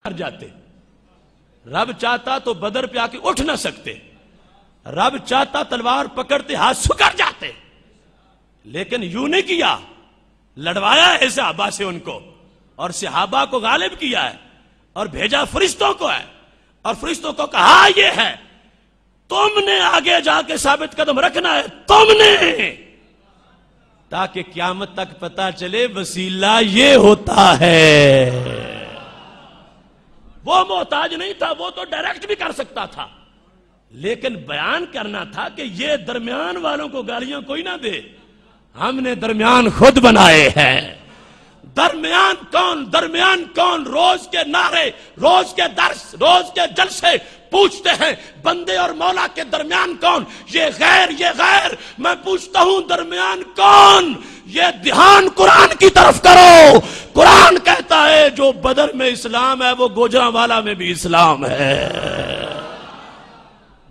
مر جاتے. رب چاہتا تو بدر پہ آ کے اٹھ نہ سکتے. رب چاہتا تلوار پکڑتے ہاتھ سکڑ جاتے. لیکن یوں نہیں کیا, لڑوایا ہے صحابہ سے ان کو, اور صحابہ کو غالب کیا ہے, اور بھیجا فرشتوں کو ہے, اور فرشتوں کو کہا یہ ہے تم نے آگے جا کے ثابت قدم رکھنا ہے, تم نے, تاکہ قیامت تک پتا چلے وسیلہ یہ ہوتا ہے. وہ محتاج نہیں تھا, وہ تو ڈائریکٹ بھی کر سکتا تھا, لیکن بیان کرنا تھا کہ یہ درمیان والوں کو گالیاں کوئی نہ دے, ہم نے درمیان خود بنائے ہیں. درمیان کون, درمیان کون, روز کے نعرے, روز کے درس, روز کے جلسے پوچھتے ہیں بندے اور مولا کے درمیان کون, یہ غیر, یہ غیر. میں پوچھتا ہوں درمیان کون, یہ دھیان قرآن کی طرف کرو. قرآن کہتا ہے جو بدر میں اسلام ہے وہ گوجرانوالا میں بھی اسلام ہے.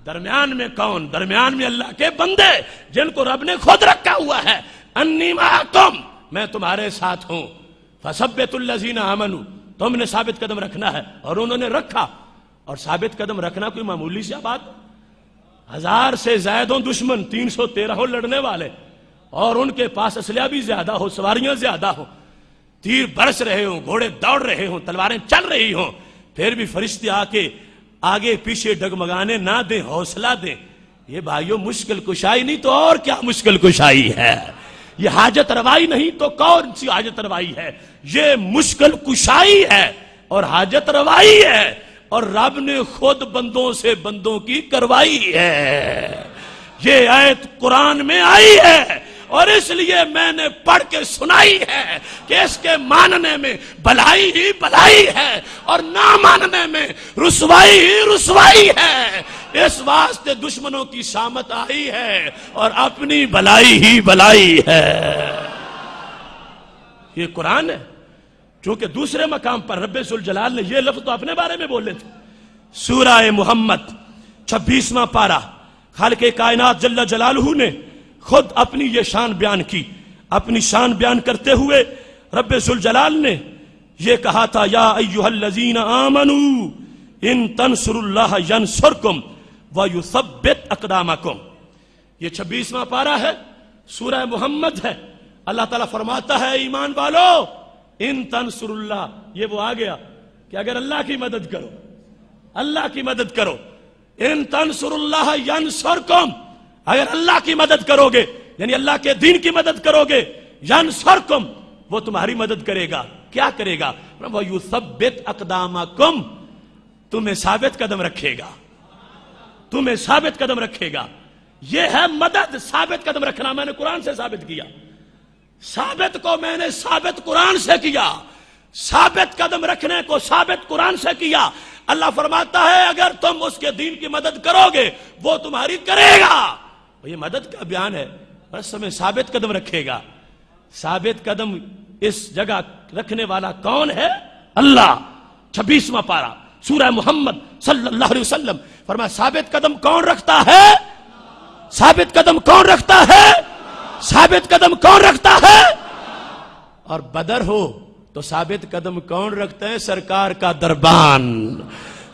درمیان میں کون, درمیان میں اللہ کے بندے جن کو رب نے خود رکھا ہوا ہے. انی معکم, میں تمہارے ساتھ ہوں. فثبتوا الذین آمنوا, تم نے ثابت قدم رکھنا ہے, اور انہوں نے رکھا. اور ثابت قدم رکھنا کوئی معمولی سی بات, 1000 سے زائد ہوں دشمن, 313 ہوں لڑنے والے, اور ان کے پاس اسلحہ بھی زیادہ ہو, سواریاں زیادہ ہوں, تیر برس رہے ہوں, گھوڑے دوڑ رہے ہوں, تلواریں چل رہی ہوں, پھر بھی فرشتے آ کے آگے پیچھے ڈگمگانے نہ دیں, حوصلہ دیں. یہ بھائیوں مشکل کشائی نہیں تو اور کیا مشکل کشائی ہے. یہ حاجت روائی نہیں تو کون سی حاجت روائی ہے. یہ مشکل کشائی ہے اور حاجت روائی ہے, اور رب نے خود بندوں سے بندوں کی کروائی ہے. یہ آیت قرآن میں آئی ہے, اور اس لیے میں نے پڑھ کے سنائی ہے کہ اس کے ماننے میں بھلائی ہی بھلائی ہے, اور نہ ماننے میں رسوائی ہی رسوائی ہے. اس واسطے دشمنوں کی شامت آئی ہے, اور اپنی بھلائی ہی بھلائی ہے. یہ قرآن ہے. چونکہ دوسرے مقام پر رب ذوالجلال نے یہ لفظ تو اپنے بارے میں بولے تھے. سورہ محمد 26واں پارہ, خالق کائنات جل جلالہ نے خود اپنی یہ شان بیان کی. اپنی شان بیان کرتے ہوئے رب ذوالجلال نے یہ کہا تھا, یا ایھا الذین آمنوا ان تنصروا اللہ ینصرکم ویثبت اقدامکم. یہ 26واں پارہ ہے, سورہ محمد ہے. اللہ تعالیٰ فرماتا ہے ایمان والو, ان تنصر اللہ, یہ وہ آ گیا کہ اگر اللہ کی مدد کرو, اللہ کی مدد کرو. ان تنصر اللہ ینصرکم, اگر اللہ کی مدد کرو گے یعنی اللہ کے دین کی مدد کرو گے, ینصرکم, وہ تمہاری مدد کرے گا. کیا کرے گا؟ وَيُثَبِّتْ أَقْدَامَكُمْ, تمہیں ثابت قدم رکھے گا, تمہیں ثابت قدم رکھے گا. یہ ہے مدد, ثابت قدم رکھنا. میں نے قرآن سے ثابت کیا, ثابت کو میں نے ثابت قرآن سے کیا, ثابت قدم رکھنے کو ثابت قرآن سے کیا. اللہ فرماتا ہے اگر تم اس کے دین کی مدد کرو گے وہ تمہاری کرے گا. یہ مدد کا بیان ہے, بس ہمیں ثابت قدم رکھے گا. ثابت قدم اس جگہ رکھنے والا کون ہے؟ اللہ. 26واں پارہ سورہ محمد صلی اللہ علیہ وسلم فرمایا ثابت قدم کون رکھتا ہے؟ ثابت قدم کون رکھتا ہے؟ ثابت قدم کون رکھتا ہے؟ اور بدر ہو تو ثابت قدم کون رکھتے ہیں؟ سرکار کا دربان,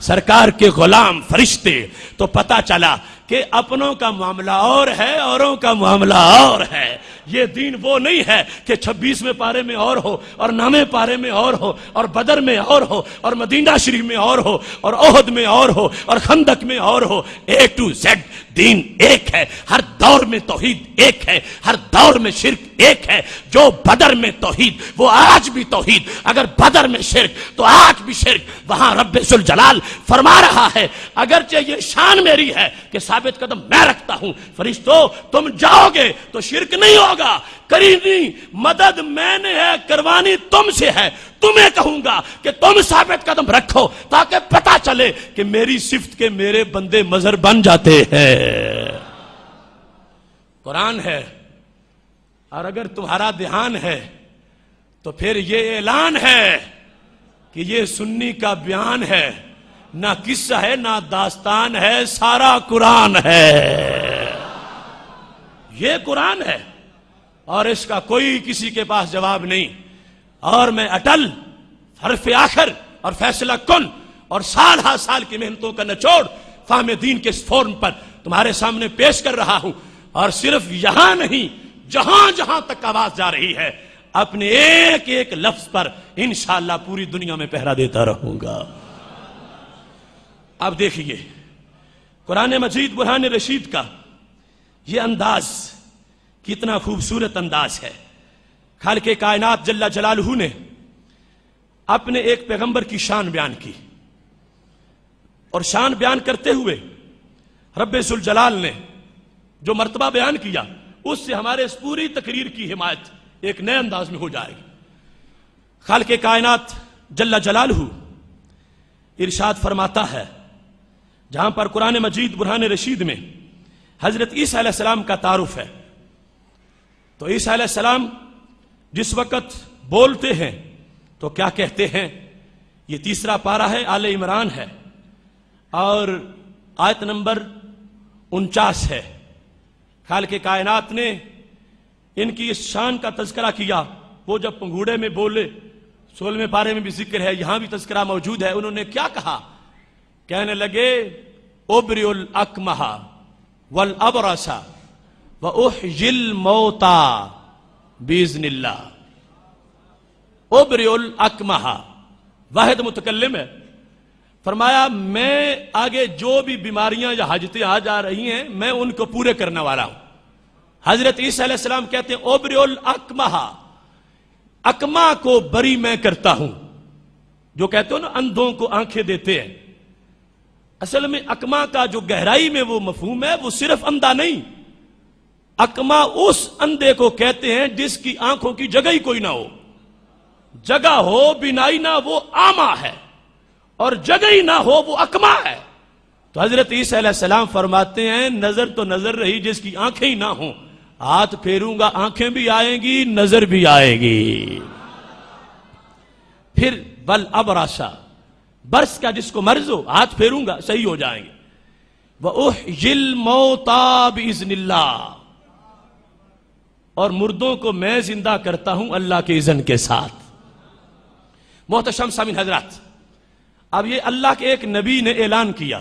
سرکار کے غلام فرشتے. تو پتا چلا کہ اپنوں کا معاملہ اور ہے, اوروں کا معاملہ اور ہے. یہ دین وہ نہیں ہے کہ 26ویں پارے میں اور ہو, اور 9ویں پارے میں اور ہو, اور بدر میں اور ہو, اور مدینہ شریف میں اور ہو, اور احد میں اور ہو, اور خندق میں اور ہو. اے ٹو زیڈ دین ایک ہے. ہر دور میں توحید ایک ہے, ہر دور میں شرک ایک ہے. جو بدر میں توحید وہ آج بھی توحید, اگر بدر میں شرک تو آج بھی شرک. وہاں رب ذوالجلال فرما رہا ہے اگرچہ یہ شان میری ہے کہ ثابت قدم میں رکھتا ہوں, فرشتوں تم جاؤ گے تو شرک نہیں ہوگا, کرینی مدد میں نے ہے, کروانی تم سے ہے. تمہیں کہوں گا کہ تم ثابت قدم رکھو تاکہ پتا چلے کہ میری صفت کے میرے بندے مظہر بن جاتے ہیں. قرآن ہے, اور اگر تمہارا دھیان ہے تو پھر یہ اعلان ہے کہ یہ سنی کا بیان ہے, نہ قصہ ہے نہ داستان ہے, سارا قرآن ہے. یہ قرآن ہے اور اس کا کوئی کسی کے پاس جواب نہیں. اور میں اٹل حرف آخر اور فیصلہ کن، اور سال ہر سال کی محنتوں کا نچوڑ فہم دین کے اس فورم پر تمہارے سامنے پیش کر رہا ہوں. اور صرف یہاں نہیں، جہاں جہاں تک آواز جا رہی ہے اپنے ایک ایک لفظ پر انشاءاللہ پوری دنیا میں پہرا دیتا رہوں گا. اب دیکھیے قرآن مجید برہان رشید کا یہ انداز کتنا خوبصورت انداز ہے. خالق کائنات جل جلالہ نے اپنے ایک پیغمبر کی شان بیان کی، اور شان بیان کرتے ہوئے رب ذوالجلال نے جو مرتبہ بیان کیا اس سے ہمارے اس پوری تقریر کی حمایت ایک نئے انداز میں ہو جائے گی. خالق کائنات جل جلالہ ارشاد فرماتا ہے، جہاں پر قرآن مجید برہان رشید میں حضرت عیسیٰ علیہ السلام کا تعارف ہے، تو عیسیٰ علیہ السلام جس وقت بولتے ہیں تو کیا کہتے ہیں؟ یہ تیسرا پارہ ہے، آل عمران ہے، اور آیت نمبر 49 ہے. خالق کائنات نے ان کی اس شان کا تذکرہ کیا. وہ جب پنگوڑے میں بولے، 16ویں پارے میں بھی ذکر ہے، یہاں بھی تذکرہ موجود ہے. انہوں نے کیا کہا؟ کہنے لگے ابری الاکمہ والابرص واحیی الموتى باذن اللہ. ابری الاکمہ، واحد متکلم ہے، فرمایا میں آگے جو بھی بیماریاں یا حاجتیں آ جا رہی ہیں میں ان کو پورے کرنے والا ہوں. حضرت عیسیٰ علیہ السلام کہتے ہیں ابری الاکمہ، اکمہ کو بری میں کرتا ہوں. جو کہتے ہو نا اندھوں کو آنکھیں دیتے ہیں، اصل میں اکمہ کا جو گہرائی میں وہ مفہوم ہے وہ صرف اندھا نہیں. اکمہ اس اندھے کو کہتے ہیں جس کی آنکھوں کی جگہ ہی کوئی نہ ہو. جگہ ہو بینائی نہ، وہ آما ہے، اور جگہ ہی نہ ہو وہ اکمہ ہے. تو حضرت عیسیٰ علیہ السلام فرماتے ہیں نظر تو نظر رہی جس کی آنکھیں ہی نہ ہوں، ہاتھ پھیروں گا آنکھیں بھی آئیں گی نظر بھی آئے گی. پھر بل ابرص، برس کا جس کو مرض ہو ہاتھ پھیروں گا صحیح ہو جائیں گے. وَأُحْيِي الْمَوْتَى بِإِذْنِ اللَّهِ، اور مردوں کو میں زندہ کرتا ہوں اللہ کے اذن کے ساتھ. محتشم سامعین حضرات، اب یہ اللہ کے ایک نبی نے اعلان کیا.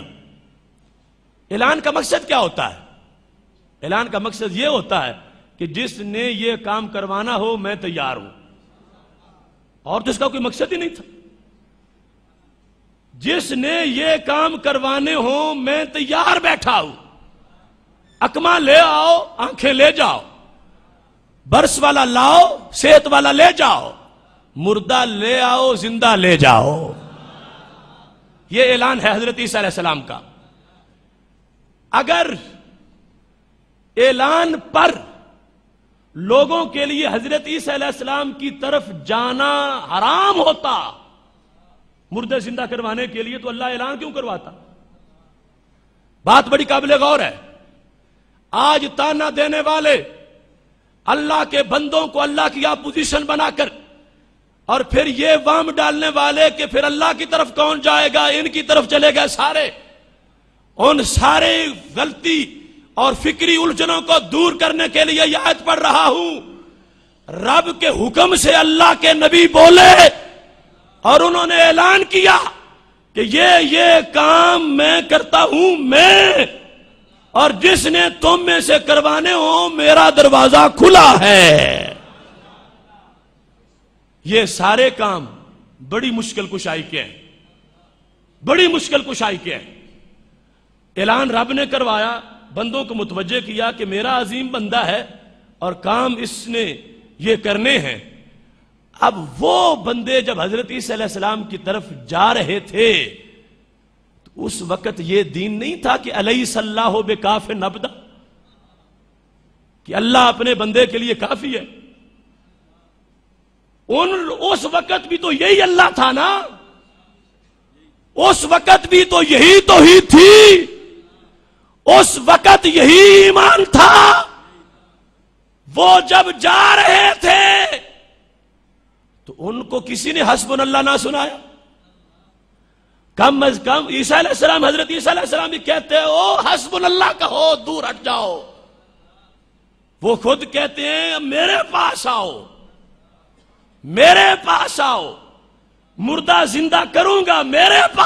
اعلان کا مقصد کیا ہوتا ہے؟ اعلان کا مقصد یہ ہوتا ہے کہ جس نے یہ کام کروانا ہو میں تیار ہوں. اور تو اس کا کوئی مقصد ہی نہیں تھا. جس نے یہ کام کروانے ہوں میں تیار بیٹھا ہوں. اکمہ لے آؤ آنکھیں لے جاؤ، برس والا لاؤ صحت والا لے جاؤ، مردہ لے آؤ زندہ لے جاؤ. یہ اعلان ہے حضرت عیسیٰ علیہ السلام کا. اگر اعلان پر لوگوں کے لیے حضرت عیسیٰ علیہ السلام کی طرف جانا حرام ہوتا مردے زندہ کروانے کے لیے، تو اللہ اعلان کیوں کرواتا؟ بات بڑی قابل غور ہے. آج تانا دینے والے اللہ کے بندوں کو اللہ کی اپوزیشن بنا کر، اور پھر یہ وام ڈالنے والے کہ پھر اللہ کی طرف کون جائے گا، ان کی طرف چلے گئے سارے. ان سارے غلطی اور فکری الجھنوں کو دور کرنے کے لیے یہ آیت پڑھ رہا ہوں. رب کے حکم سے اللہ کے نبی بولے اور انہوں نے اعلان کیا کہ یہ کام میں کرتا ہوں میں، اور جس نے تم میں سے کروانے ہو میرا دروازہ کھلا ہے. یہ سارے کام بڑی مشکل کشائی کے ہیں، بڑی مشکل کشائی کے ہیں. اعلان رب نے کروایا، بندوں کو متوجہ کیا کہ میرا عظیم بندہ ہے اور کام اس نے یہ کرنے ہیں. اب وہ بندے جب حضرت عیسیٰ علیہ السلام کی طرف جا رہے تھے تو اس وقت یہ دین نہیں تھا کہ الیس اللہ بکاف عبدہ، کہ اللہ اپنے بندے کے لیے کافی ہے. اس وقت بھی تو یہی اللہ تھا نا، اس وقت بھی تو یہی توحید تھی، اس وقت یہی ایمان تھا. وہ جب جا رہے تھے تو ان کو کسی نے حسبنا اللہ نہ سنایا. کم از کم عیسیٰ علیہ السلام، حضرت عیسیٰ علیہ السلام بھی کہتے ہیں او حسبنا اللہ کہو، دور ہٹ جاؤ. وہ خود کہتے ہیں میرے پاس آؤ، میرے پاس آؤ. مردہ زندہ کروں گا میرے پاس